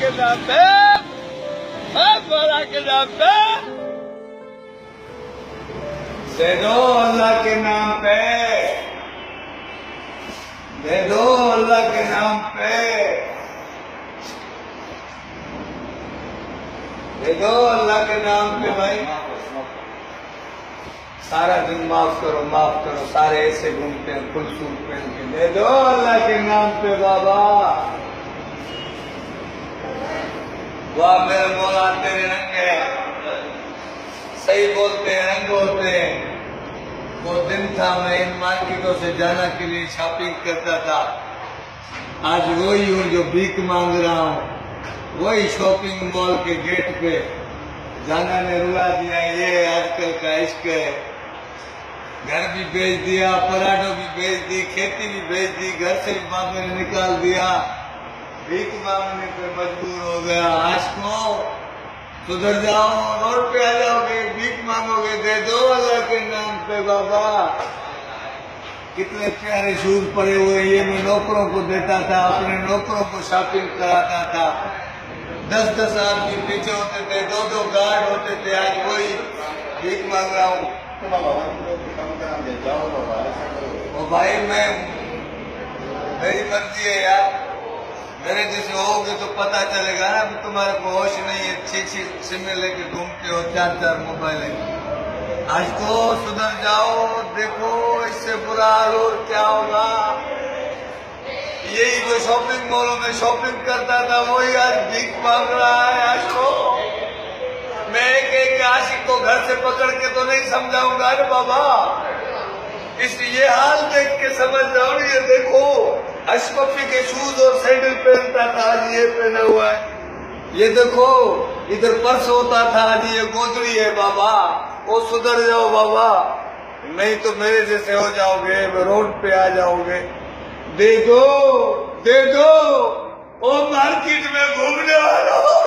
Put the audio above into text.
के नाम पे, मौला के नाम पे दे दो, अल्लाह के नाम पे दे दो, अल्लाह के नाम पे दे दो, अल्लाह के नाम पे भाई। सारा दिन माफ करो, सारे ऐसे घूमते हैं फुल सूट पहन के। दे दो अल्लाह के नाम पे बाबा। वाह मेरे मौला तेरे रंग है, सही बोलते हैं, रंग बोलते हैं। वो दिन था मैं इन मार्केटों से जाना के लिए शॉपिंग करता था, आज वही हूँ जो भीख मांग रहा हूँ। वही शॉपिंग मॉल के गेट पे जाना ने रुला दिया। ये आजकल का इश्क है। घर भी बेच दिया, पराठों भी बेच दी, खेती भी बेच दी, घर से भी बाप ने निकाल दिया, भीख मांगने पे मजबूर हो गया। आशिको सुधर जाओ, रोड पे आ जाओगे, भीख मांगोगे। दे दो अल्लाह के नाम पे बाबा। कितने प्यारे शूज पड़े हुए, ये मैं नौकरों को देता था, अपने नौकरों को शॉपिंग कराता था। 10-10 आदमी पीछे होते थे, 2-2 गार्ड होते थे, आज वही भीख मांग रहा हूँ। ओ भाई मैं, मेरी मर्जी है यार, मेरे जैसे होगे तो पता चलेगा ना। तुम्हारे को होश नहीं है, 6-6 सिमें लेके घूमते हो, 4-4 मोबाइल है। आज तो सुधर जाओ, देखो इससे बुरा हाल और क्या होगा। यही जो शॉपिंग मॉलों में शॉपिंग करता था वही आज भीख मांग रहा है। आज को मैं एक आशिक को घर से पकड़ के तो नहीं समझाऊंगा रे बाबा। इसलिए हाल देख के समझ जाओ। ये देखो अशपफी के शूज और सैंडल पहनता था, आज ये पहना हुआ है। ये देखो इधर पर्स होता था, आज ये गोदड़ी है बाबा। वो सुधर जाओ बाबा, नहीं तो मेरे जैसे हो जाओगे, रोड पे आ जाओगे। दे दो, ओ मार्केट में घूमने वालों।